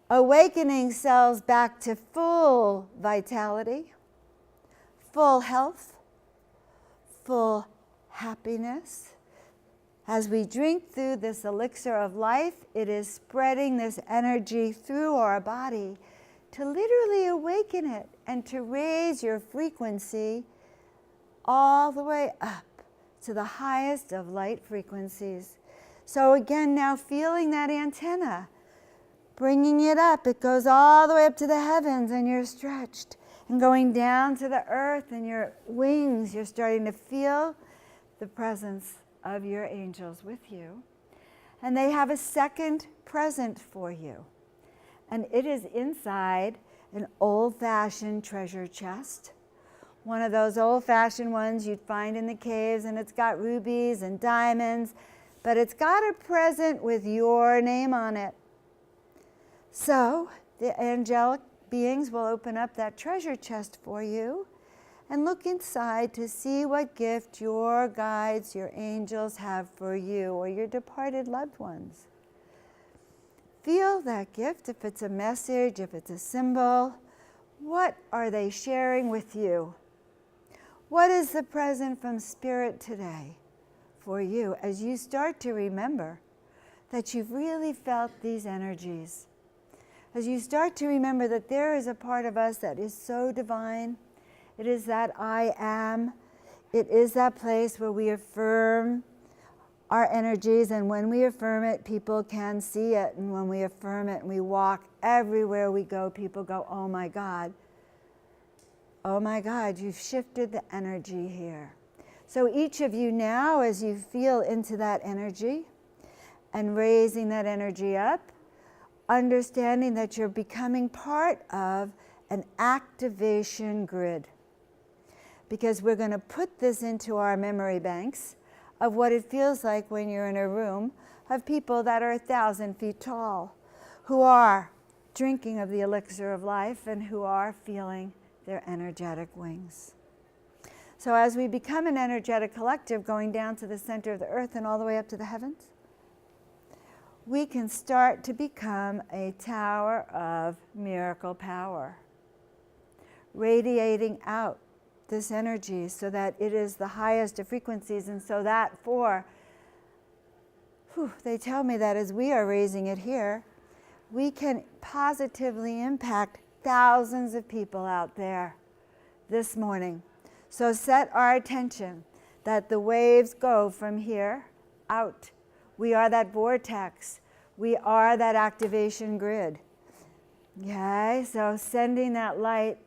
awakening cells back to full vitality, full health, full happiness. As we drink through this elixir of life, it is spreading this energy through our body to literally awaken it and to raise your frequency all the way up to the highest of light frequencies. So again, now feeling that antenna, bringing it up, it goes all the way up to the heavens and you're stretched. And going down to the earth and your wings, you're starting to feel the presence of your angels with you. And they have a second present for you. And it is inside an old-fashioned treasure chest. One of those old-fashioned ones you'd find in the caves, and it's got rubies and diamonds, but it's got a present with your name on it. So the angelic beings will open up that treasure chest for you and look inside to see what gift your guides, your angels have for you or your departed loved ones. Feel that gift, if it's a message, if it's a symbol. What are they sharing with you? What is the present from Spirit today for you as you start to remember that you've really felt these energies? As you start to remember that there is a part of us that is so divine. It is that I am. It is that place where we affirm our energies, and when we affirm it, people can see it. And when we affirm it and we walk everywhere we go, people go, oh my God, you've shifted the energy here. So each of you now, as you feel into that energy and raising that energy up, understanding that you're becoming part of an activation grid. Because we're going to put this into our memory banks of what it feels like when you're in a room of people that are 1,000 feet tall, who are drinking of the elixir of life and who are feeling their energetic wings. So as we become an energetic collective going down to the center of the earth and all the way up to the heavens, we can start to become a tower of miracle power, radiating out this energy so that it is the highest of frequencies. And so that they tell me that as we are raising it here, we can positively impact thousands of people out there this morning. So set our attention that the waves go from here out. We are that vortex. We are that activation grid. Okay, so sending that light,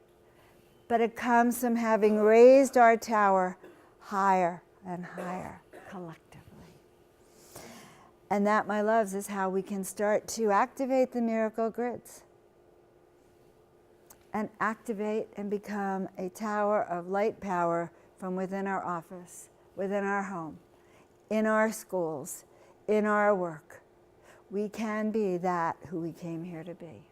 but it comes from having raised our tower higher and higher collectively. And that, my loves, is how we can start to activate the miracle grids and activate and become a tower of light power from within our office, within our home, in our schools, in our work. We can be that who we came here to be.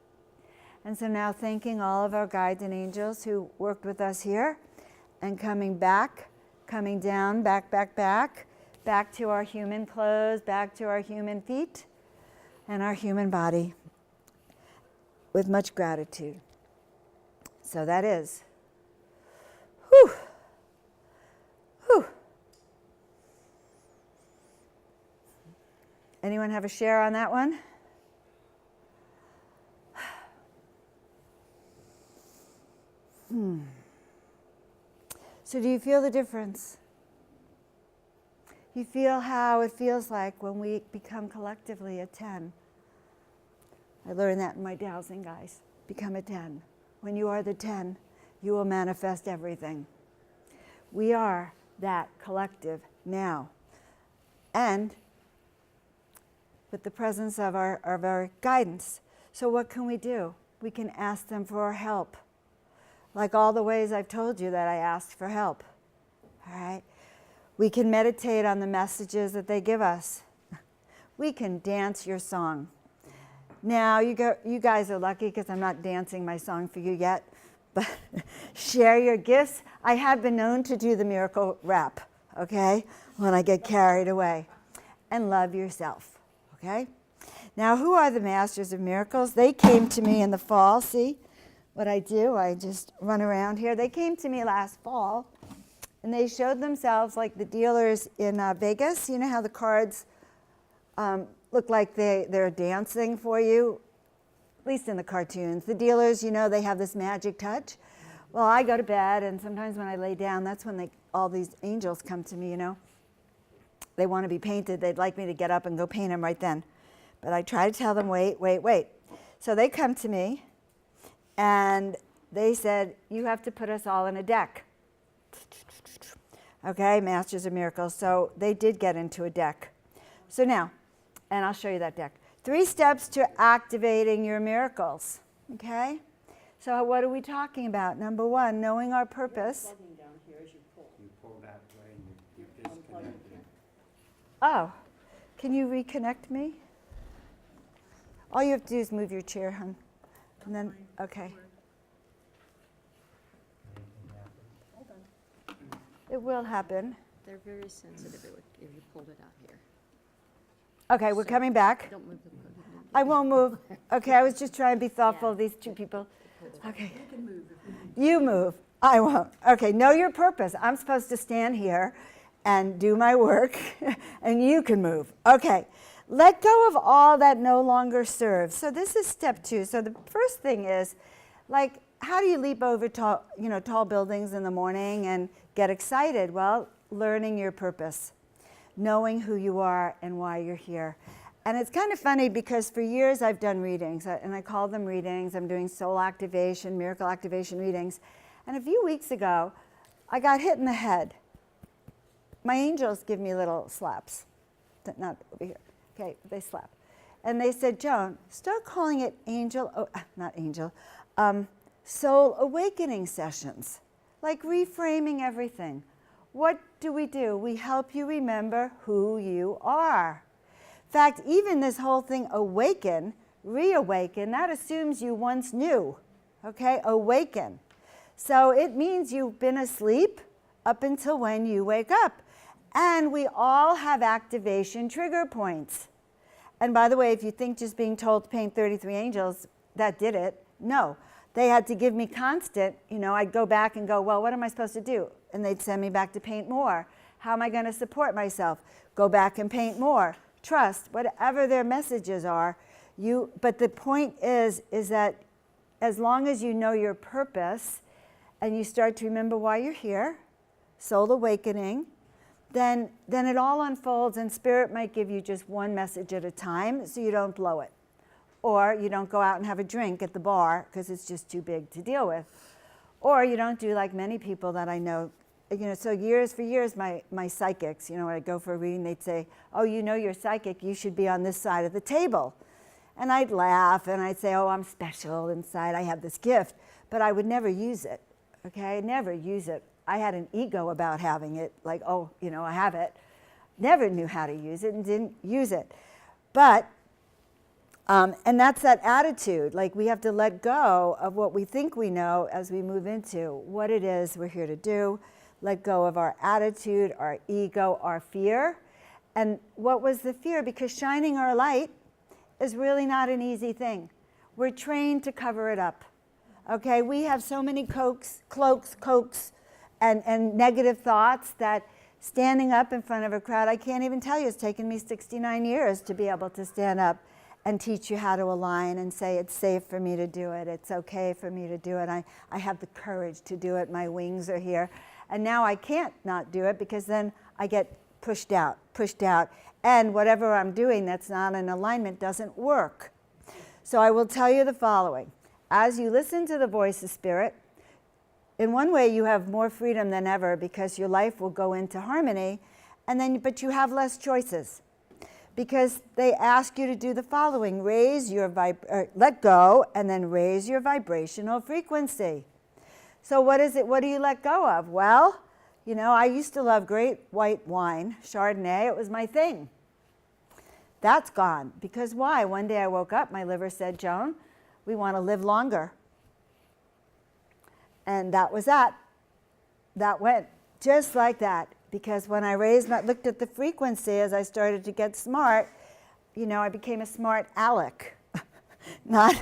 And so now thanking all of our guides and angels who worked with us here and coming back, coming down, back to our human clothes, back to our human feet and our human body with much gratitude. So that is. Whew. Whew. Anyone have a share on that one? So do you feel the difference? You feel how it feels like when we become collectively a 10. I learned that in my dowsing, guys. Become a 10. When you are the 10, you will manifest everything. We are that collective now. And with the presence of our guidance. So what can we do? We can ask them for help. Like all the ways I've told you that I asked for help. All right? We can meditate on the messages that they give us. We can dance your song. Now, you guys are lucky because I'm not dancing my song for you yet, but share your gifts. I have been known to do the miracle rap, okay, when I get carried away. And love yourself, okay? Now, who are the Masters of Miracles? They came to me in the fall. See what I do? I just run around here. They came to me last fall, and they showed themselves like the dealers in Vegas. You know how the cards look like they're dancing for you? At least in the cartoons. The dealers, you know, they have this magic touch. Well, I go to bed, and sometimes when I lay down, that's when all these angels come to me, you know. They want to be painted. They'd like me to get up and go paint them right then. But I try to tell them, wait, wait, wait. So they come to me, and they said, you have to put us all in a deck. Okay, Masters of Miracles. So they did get into a deck. So now, and I'll show you that deck. 3 steps to activating your miracles. Okay? So what are we talking about? Number 1, knowing our purpose. Down here as you pull. You pull that way and you disconnect it. Oh, can you reconnect me? All you have to do is move your chair, hon. And then, okay. Hold on. It will happen. They're very sensitive if you pulled it out here. Okay, we're coming back. Don't move the I won't move. Okay, I was just trying to be thoughtful of these 2 people. Okay. You can move if You move. I won't. Okay, know your purpose. I'm supposed to stand here and do my work, and you can move. Okay. Let go of all that no longer serves. So this is step 2. So the first thing is, like, how do you leap over tall buildings in the morning and get excited? Well, learning your purpose, knowing who you are and why you're here. And it's kind of funny because for years I've done readings, and I call them readings. I'm doing soul activation, miracle activation readings. And a few weeks ago, I got hit in the head. My angels give me little slaps. Not over here. Okay, they slap. And they said, Joan, start calling it soul awakening sessions. Like reframing everything. What do? We help you remember who you are. In fact, even this whole thing, awaken, reawaken, that assumes you once knew. Okay, awaken. So it means you've been asleep up until when you wake up. And we all have activation trigger points. And by the way, if you think just being told to paint 33 angels, that did it, no. They had to give me constant, I'd go back and go, well, what am I supposed to do? And they'd send me back to paint more. How am I going to support myself? Go back and paint more. Trust, whatever their messages are. But the point is that as long as you know your purpose and you start to remember why you're here, soul awakening, then it all unfolds, and Spirit might give you just one message at a time so you don't blow it. Or you don't go out and have a drink at the bar because it's just too big to deal with. Or you don't do like many people that I know. So for years, my psychics, when I go for a reading, they'd say, oh, you're psychic, you should be on this side of the table. And I'd laugh and I'd say, oh, I'm special inside, I have this gift. But I would never use it, okay? I'd never use it. I had an ego about having it, like, oh, I have it. Never knew how to use it and didn't use it. But, and that's that attitude, like we have to let go of what we think we know as we move into what it is we're here to do, let go of our attitude, our ego, our fear. And what was the fear? Because shining our light is really not an easy thing. We're trained to cover it up, okay? We have so many cloaks, and negative thoughts that standing up in front of a crowd, I can't even tell you, it's taken me 69 years to be able to stand up and teach you how to align and say it's safe for me to do it, it's okay for me to do it, I have the courage to do it, my wings are here. And now I can't not do it because then I get pushed out, and whatever I'm doing that's not in alignment doesn't work. So I will tell you the following. As you listen to the voice of Spirit, in one way, you have more freedom than ever because your life will go into harmony, but you have less choices because they ask you to do the following: let go, and then raise your vibrational frequency. So what is it? What do you let go of? Well, I used to love great white wine, Chardonnay. It was my thing. That's gone because why? One day I woke up, my liver said, Joan, we want to live longer. And that was that. That went just like that. Because when I looked at the frequency as I started to get smart, I became a smart aleck. Not,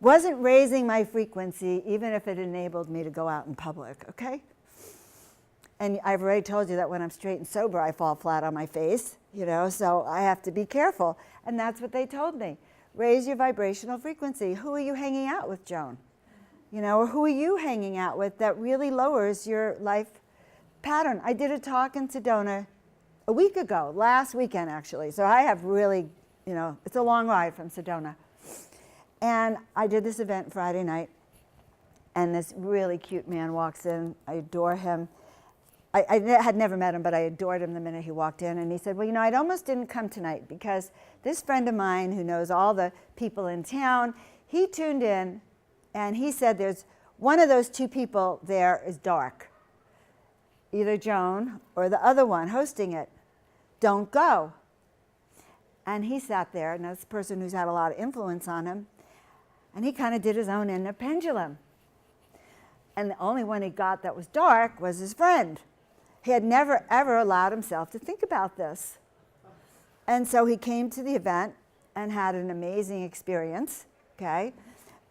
wasn't raising my frequency, even if it enabled me to go out in public, okay? And I've already told you that when I'm straight and sober, I fall flat on my face, so I have to be careful. And that's what they told me. Raise your vibrational frequency. Who are you hanging out with, Joan? Or who are you hanging out with that really lowers your life pattern? I did a talk in Sedona a week ago, last weekend actually. So I have really, it's a long ride from Sedona. And I did this event Friday night, and this really cute man walks in. I adore him. I had never met him, but I adored him the minute he walked in. And he said, well, I almost didn't come tonight because this friend of mine who knows all the people in town, he tuned in, and he said there's one of those two people there is dark, either Joan or the other one hosting it. Don't go. And he sat there, and that's a person who's had a lot of influence on him, and he kind of did his own inner pendulum. And the only one he got that was dark was his friend. He had never, ever allowed himself to think about this. And so he came to the event and had an amazing experience, okay?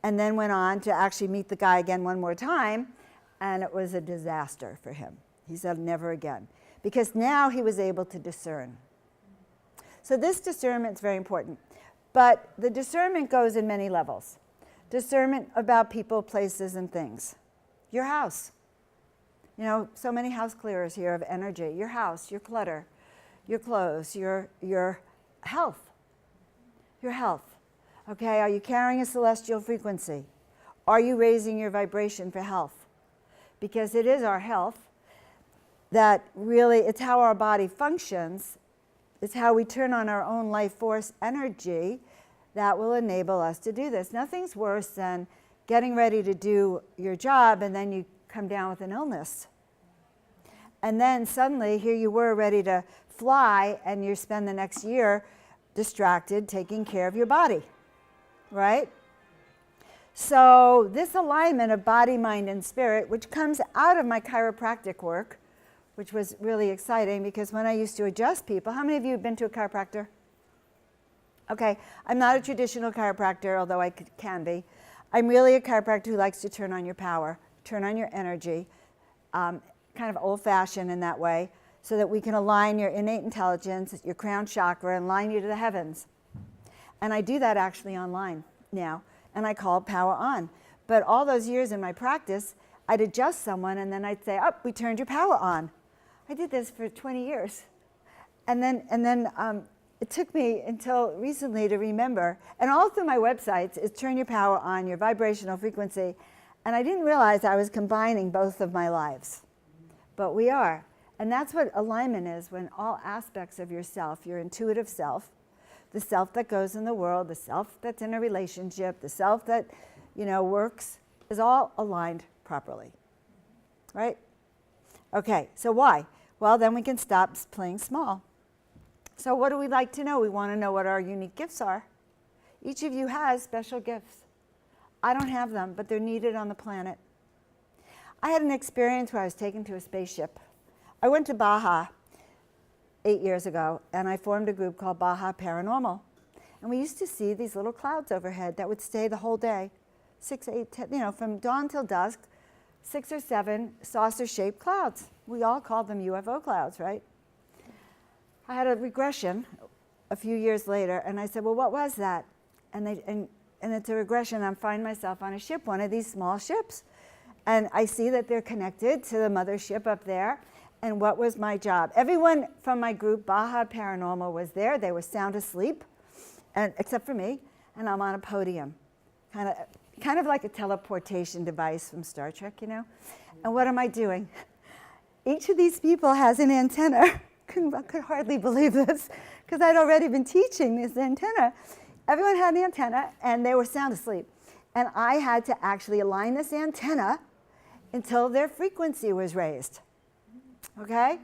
And then went on to actually meet the guy again one more time, and it was a disaster for him. He said, never again. Because now he was able to discern. So this discernment is very important. But the discernment goes in many levels. Discernment about people, places, and things. Your house. So many house clearers here of energy. Your house, your clutter, your clothes, your health. Your health. Okay, are you carrying a celestial frequency? Are you raising your vibration for health? Because it is our health that really, it's how our body functions. It's how we turn on our own life force energy that will enable us to do this. Nothing's worse than getting ready to do your job and then you come down with an illness. And then suddenly here you were ready to fly and you spend the next year distracted taking care of your body, right? So this alignment of body, mind, and spirit, which comes out of my chiropractic work, which was really exciting because when I used to adjust people, how many of you have been to a chiropractor? Okay, I'm not a traditional chiropractor, although I can be. I'm really a chiropractor who likes to turn on your power, turn on your energy, kind of old-fashioned in that way, so that we can align your innate intelligence, your crown chakra, and align you to the heavens. And I do that actually online now, and I call it Power On. But all those years in my practice, I'd adjust someone, and then I'd say, oh, we turned your power on. I did this for 20 years. And then it took me until recently to remember, and all through my websites is turn your power on, your vibrational frequency, and I didn't realize I was combining both of my lives. But we are. And that's what alignment is, when all aspects of yourself, your intuitive self, the self that goes in the world, the self that's in a relationship, the self that, works, is all aligned properly. Right? Okay, so why? Well, then we can stop playing small. So what do we like to know? We want to know what our unique gifts are. Each of you has special gifts. I don't have them, but they're needed on the planet. I had an experience where I was taken to a spaceship. I went to Baja 8 years ago, and I formed a group called Baja Paranormal. And we used to see these little clouds overhead that would stay the whole day, 6, 8, 10, from dawn till dusk, 6 or 7 saucer-shaped clouds. We all called them UFO clouds, right? I had a regression a few years later, and I said, well, what was that? And it's a regression. I find myself on a ship, one of these small ships. And I see that they're connected to the mothership up there. And what was my job? Everyone from my group, Baja Paranormal, was there. They were sound asleep, except for me. And I'm on a podium, kind of like a teleportation device from Star Trek, And what am I doing? Each of these people has an antenna. I could hardly believe this, because I'd already been teaching this antenna. Everyone had an antenna, and they were sound asleep. And I had to actually align this antenna until their frequency was raised. Okay?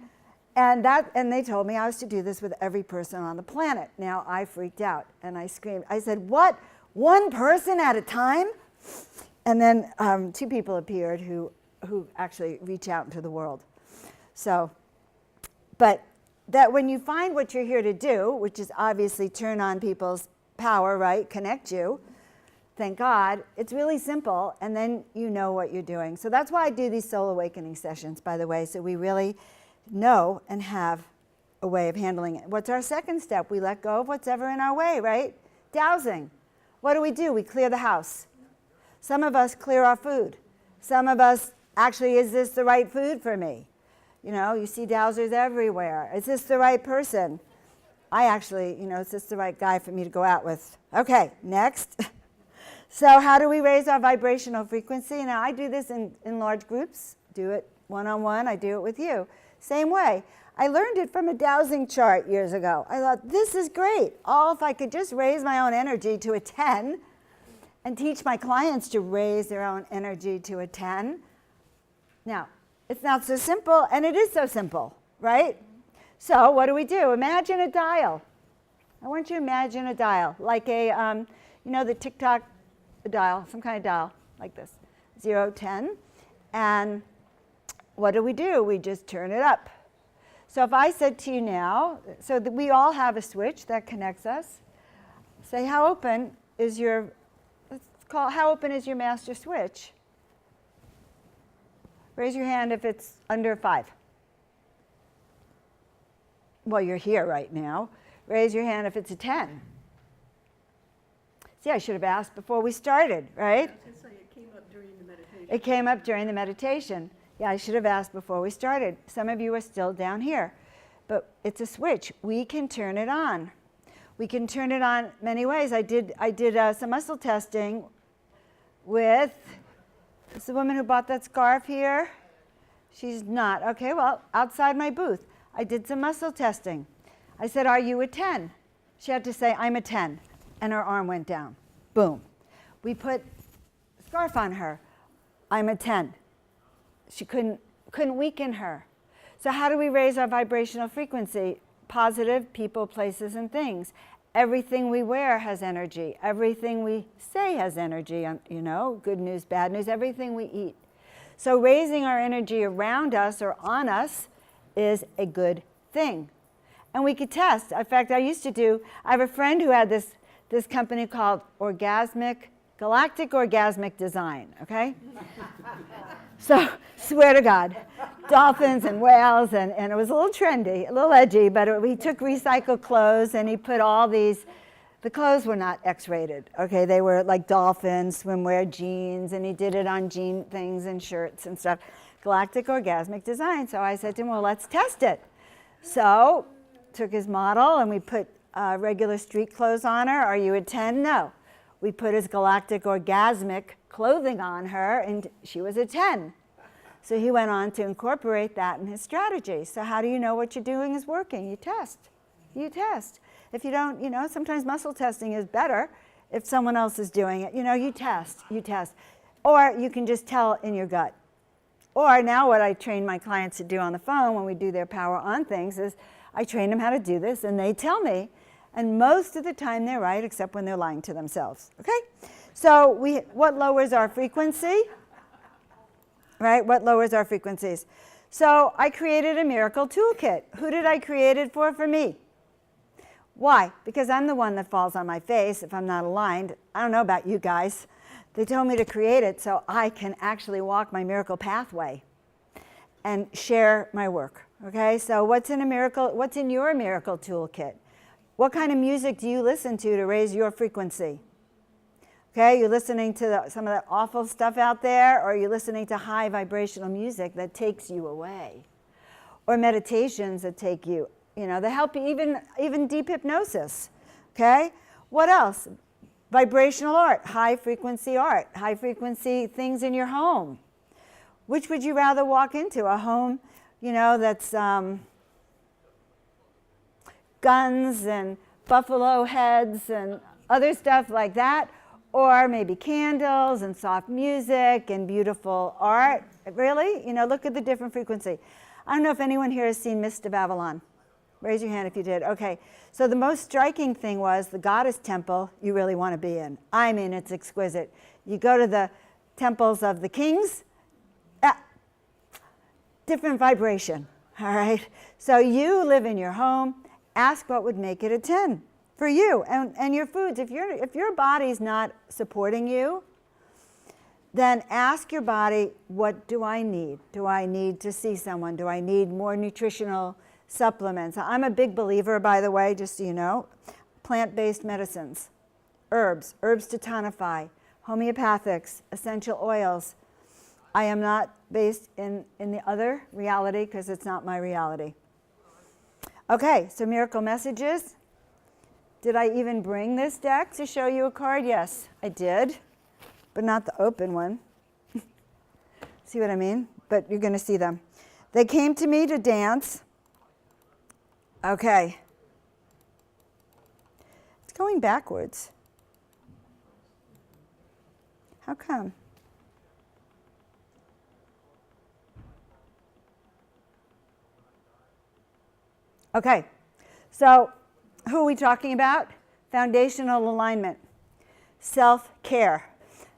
And they told me I was to do this with every person on the planet. Now, I freaked out, and I screamed. I said, what? One person at a time? And then 2 people appeared who actually reach out into the world. So, but that when you find what you're here to do, which is obviously turn on people's power, right, connect you, thank God, it's really simple, and then you know what you're doing. So that's why I do these soul awakening sessions, by the way, so we really know and have a way of handling it. What's our second step? We let go of what's ever in our way, right? Dowsing. What do? We clear the house. Some of us clear our food. Some of us, actually, is this the right food for me? You know, you see dowsers everywhere. Is this the right person? I actually, is this the right guy for me to go out with? Okay, next. So how do we raise our vibrational frequency? Now, I do this in large groups. Do it one-on-one. I do it with you. Same way. I learned it from a dowsing chart years ago. I thought, this is great. If I could just raise my own energy to a 10 and teach my clients to raise their own energy to a 10. Now, it's not so simple, and it is so simple, right? So what do? Imagine a dial. I want you to imagine a dial, like a, the TikTok dial, some kind of dial like this, 0, 10. And what do? We just turn it up. So if I said to you now, so that we all have a switch that connects us, say how open is your, how open is your master switch? Raise your hand if it's under 5. Well, you're here right now. Raise your hand if it's a 10. See, I should have asked before we started, right? It came up during the meditation. It came up during the meditation. Yeah, I should have asked before we started. Some of you are still down here. But it's a switch. We can turn it on. We can turn it on many ways. I did some muscle testing with, it's the woman who bought that scarf here. She's not. Okay, well, outside my booth, I did some muscle testing. I said, are you a 10? She had to say, I'm a 10. And her arm went down. Boom. We put a scarf on her. I'm a 10. She couldn't weaken her. So how do we raise our vibrational frequency? Positive people, places, and things. Everything we wear has energy. Everything we say has energy, good news, bad news, everything we eat. So raising our energy around us or on us is a good thing. And we could test. In fact, I have a friend who had this company called Galactic Orgasmic Design, okay? So, swear to God, dolphins and whales, and it was a little trendy, a little edgy, but we took recycled clothes and he put all these, the clothes were not X-rated, okay? They were like dolphins, swimwear, jeans, and he did it on jean things and shirts and stuff. Galactic Orgasmic Design. So I said to him, well, let's test it. So, took his model and we put regular street clothes on her. Are you a 10? No. We put his Galactic Orgasmic clothing on her, and she was a 10. So he went on to incorporate that in his strategy. So how do you know what you're doing is working? You test. You test. If you don't, sometimes muscle testing is better if someone else is doing it. You test. You test. Or you can just tell in your gut. Or now what I train my clients to do on the phone when we do their power on things is I train them how to do this, and they tell me. And most of the time they're right, except when they're lying to themselves. Okay? So what lowers our frequency? Right? What lowers our frequencies? So I created a miracle toolkit. Who did I create it for? For me. Why? Because I'm the one that falls on my face if I'm not aligned. I don't know about you guys. They told me to create it so I can actually walk my miracle pathway and share my work. Okay? So what's in your miracle toolkit? What kind of music do you listen to raise your frequency? Okay, you're listening to some of that awful stuff out there, or you're listening to high vibrational music that takes you away, or meditations that take you, they help you, even deep hypnosis. Okay, what else? Vibrational art, high frequency things in your home. Which would you rather walk into? A home, that's guns and buffalo heads and other stuff like that, or maybe candles and soft music and beautiful art. Really? Look at the different frequency. I don't know if anyone here has seen Mist of Avalon. Raise your hand if you did. Okay. So the most striking thing was the goddess temple you really want to be in. I mean, it's exquisite. You go to the temples of the kings, different vibration. All right? So you live in your home. Ask what would make it a 10 for you and your foods. If your body's not supporting you, then ask your body, what do I need? Do I need to see someone? Do I need more nutritional supplements? I'm a big believer, by the way, just so you know, plant-based medicines, herbs to tonify, homeopathics, essential oils. I am not based in the other reality because it's not my reality. Okay, so miracle messages. Did I even bring this deck to show you a card? Yes, I did, but not the open one. See what I mean? But you're going to see them. They came to me to dance. Okay. It's going backwards. How come? Okay, so who are we talking about? Foundational alignment, self-care.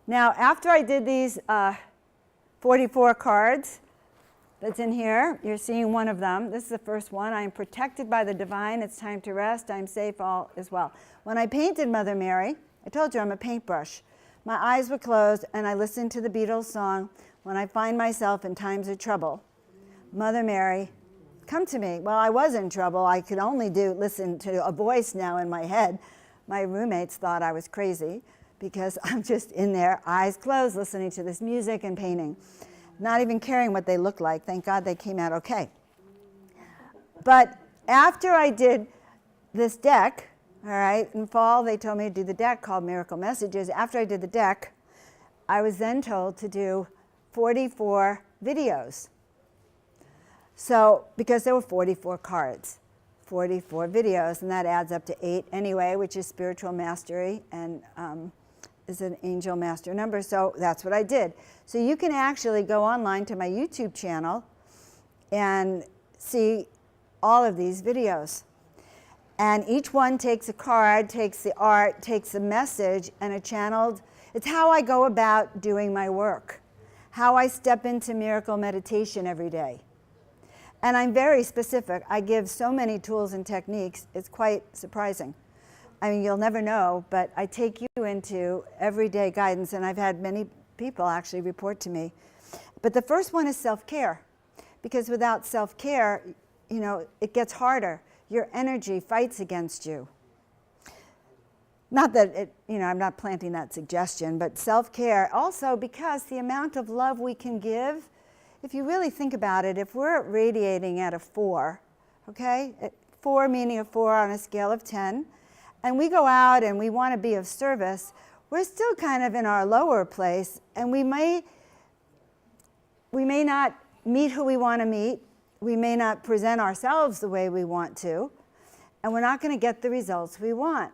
Now, after I did these 44 cards that's in here, you're seeing one of them. This is the first one. I am protected by the divine. It's time to rest. I'm safe, all is well. When I painted Mother Mary, I told you I'm a paintbrush. My eyes were closed, and I listened to the Beatles song, "When I Find Myself in Times of Trouble." Mother Mary, come to me. Well, I was in trouble. I could only listen to a voice now in my head. My roommates thought I was crazy because I'm just in there, eyes closed, listening to this music and painting, not even caring what they look like. Thank God they came out okay. But after I did this deck, all right, in fall they told me to do the deck called Miracle Messages. After I did the deck, I was then told to do 44 videos. So, because there were 44 cards, 44 videos, and that adds up to 8 anyway, which is spiritual mastery and is an angel master number. So that's what I did. So you can actually go online to my YouTube channel and see all of these videos. And each one takes a card, takes the art, takes a message, and it's how I go about doing my work, how I step into miracle meditation every day. And I'm very specific. I give so many tools and techniques, it's quite surprising. I mean, you'll never know, but I take you into everyday guidance, and I've had many people actually report to me. But the first one is self-care, because without self-care, it gets harder. Your energy fights against you. Not that I'm not planting that suggestion, but self-care also because the amount of love we can give, if you really think about it, if we're radiating at a 4, okay, 4 meaning a 4 on a scale of 10, and we go out and we want to be of service, we're still kind of in our lower place, and we may not meet who we want to meet, we may not present ourselves the way we want to, and we're not going to get the results we want.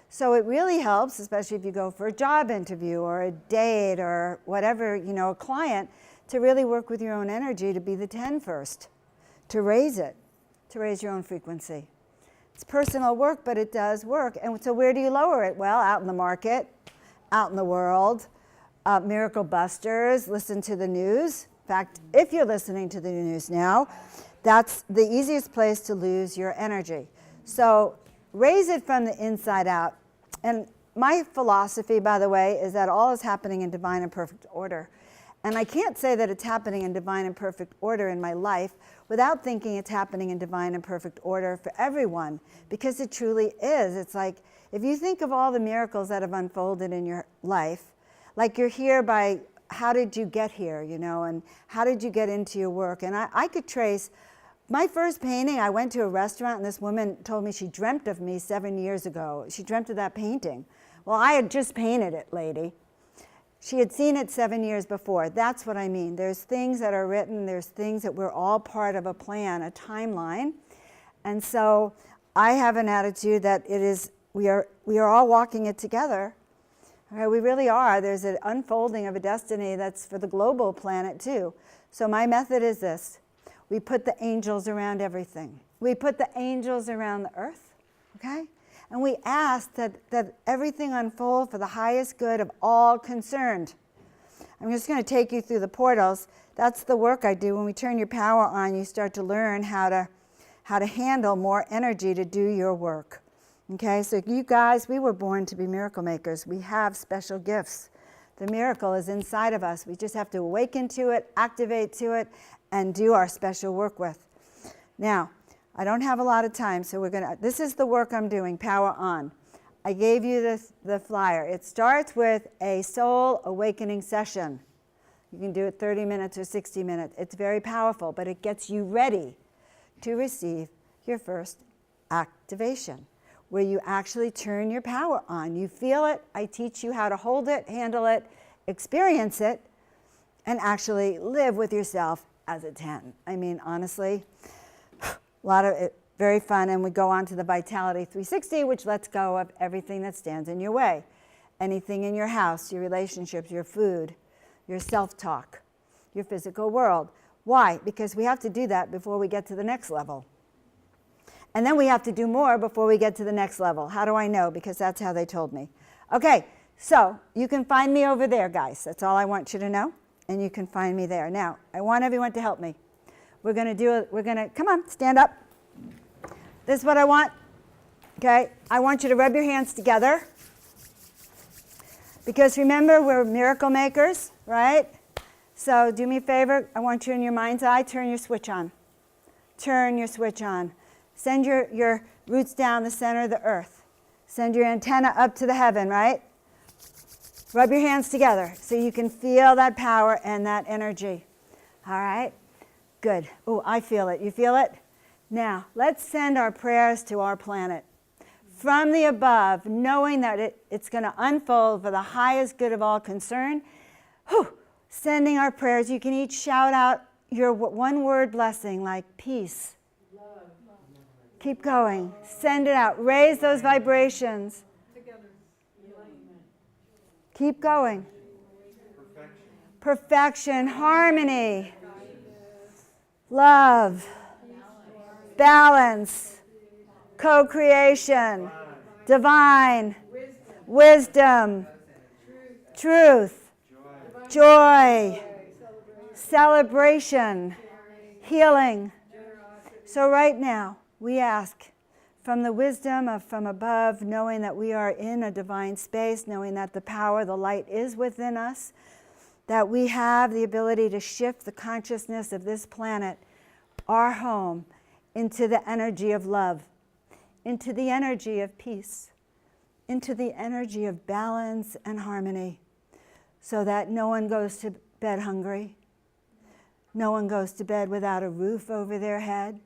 So it really helps, especially if you go for a job interview or a date or whatever, a client, to really work with your own energy to be the 10 first, to raise it, to raise your own frequency. It's personal work, but it does work. And so where do you lower it? Well, out in the market, out in the world, miracle busters, listen to the news. In fact, if you're listening to the news now, that's the easiest place to lose your energy. So raise it from the inside out. And my philosophy, by the way, is that all is happening in divine and perfect order. And I can't say that it's happening in divine and perfect order in my life without thinking it's happening in divine and perfect order for everyone, because it truly is. It's like, if you think of all the miracles that have unfolded in your life, like you're here by, how did you get here, and how did you get into your work? And I could trace my first painting. I went to a restaurant, and this woman told me she dreamt of me 7 years ago. She dreamt of that painting. Well, I had just painted it, lady. She had seen it 7 years before. That's what I mean. There's things that are written. There's things that we're all part of a plan, a timeline. And so I have an attitude that we are all walking it together. Okay, we really are. There's an unfolding of a destiny that's for the global planet too. So my method is this. We put the angels around everything. We put the angels around the earth, okay? And we ask that everything unfold for the highest good of all concerned. I'm just going to take you through the portals. That's the work I do. When we turn your power on, you start to learn how to handle more energy to do your work. Okay, so you guys, we were born to be miracle makers. We have special gifts. The miracle is inside of us. We just have to awaken to it, activate to it, and do our special work with. Now, I don't have a lot of time, so this is the work I'm doing, Power On. I gave you the flyer. It starts with a soul awakening session. You can do it 30 minutes or 60 minutes. It's very powerful, but it gets you ready to receive your first activation, where you actually turn your power on. You feel it. I teach you how to hold it, handle it, experience it, and actually live with yourself as a 10. I mean, honestly, a lot of it, very fun. And we go on to the Vitality 360, which lets go of everything that stands in your way. Anything in your house, your relationships, your food, your self-talk, your physical world. Why? Because we have to do that before we get to the next level. And then we have to do more before we get to the next level. How do I know? Because that's how they told me. Okay, so you can find me over there, guys. That's all I want you to know. And you can find me there. Now, I want everyone to help me. We're going to, come on, stand up. This is what I want. Okay, I want you to rub your hands together. Because remember, we're miracle makers, right? So do me a favor. I want you in your mind's eye, turn your switch on. Turn your switch on. Send your roots down the center of the earth. Send your antenna up to the heaven, right? Rub your hands together so you can feel that power and that energy. All right? Good. Oh, I feel it. You feel it? Now, let's send our prayers to our planet. From the above, knowing that it's going to unfold for the highest good of all concerned. Sending our prayers. You can each shout out your one-word blessing like peace. Love. Keep going. Send it out. Raise those vibrations. Together. Keep going. Perfection. Harmony. Love. Balance. Co-creation. Divine. Wisdom. Truth. Joy. Celebration. Healing. So right now, we ask from the wisdom of from above, knowing that we are in a divine space, knowing that the power, the light is within us, that we have the ability to shift the consciousness of this planet, our home, into the energy of love, into the energy of peace, into the energy of balance and harmony, so that no one goes to bed hungry, no one goes to bed without a roof over their head,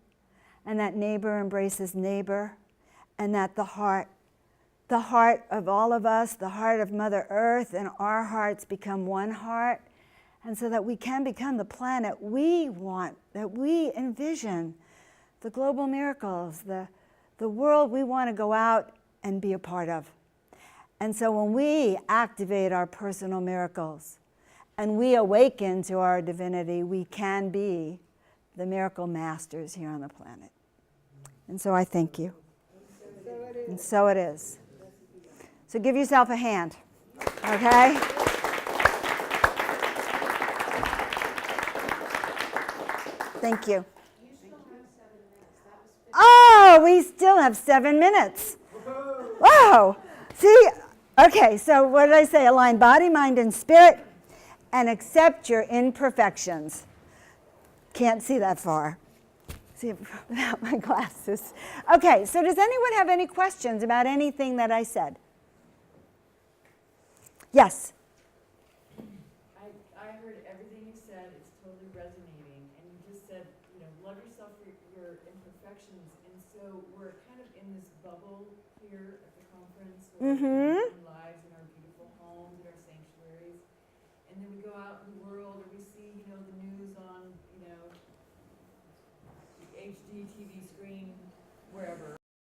and that neighbor embraces neighbor, and that the heart of all of us, the heart of Mother Earth, and our hearts become one heart, and so that we can become the planet we want, that we envision, the global miracles, the world we want to go out and be a part of. And so when we activate our personal miracles and we awaken to our divinity, we can be the miracle masters here on the planet. And so I thank you. And so it is. So give yourself a hand, okay? Thank you. Oh, we still have 7 minutes. Wow. See, okay, so what did I say? Align body, mind, and spirit, and accept your imperfections. Can't see that far. See without my glasses. Okay, so does anyone have any questions about anything that I said? Yes? I heard everything you said. It's totally resonating. And you just said, love yourself for your imperfections. And so we're kind of in this bubble here at the conference where we live lives in our beautiful homes, in our sanctuaries. And then we go out in the world or we see, the news on, the HD TV screen, wherever.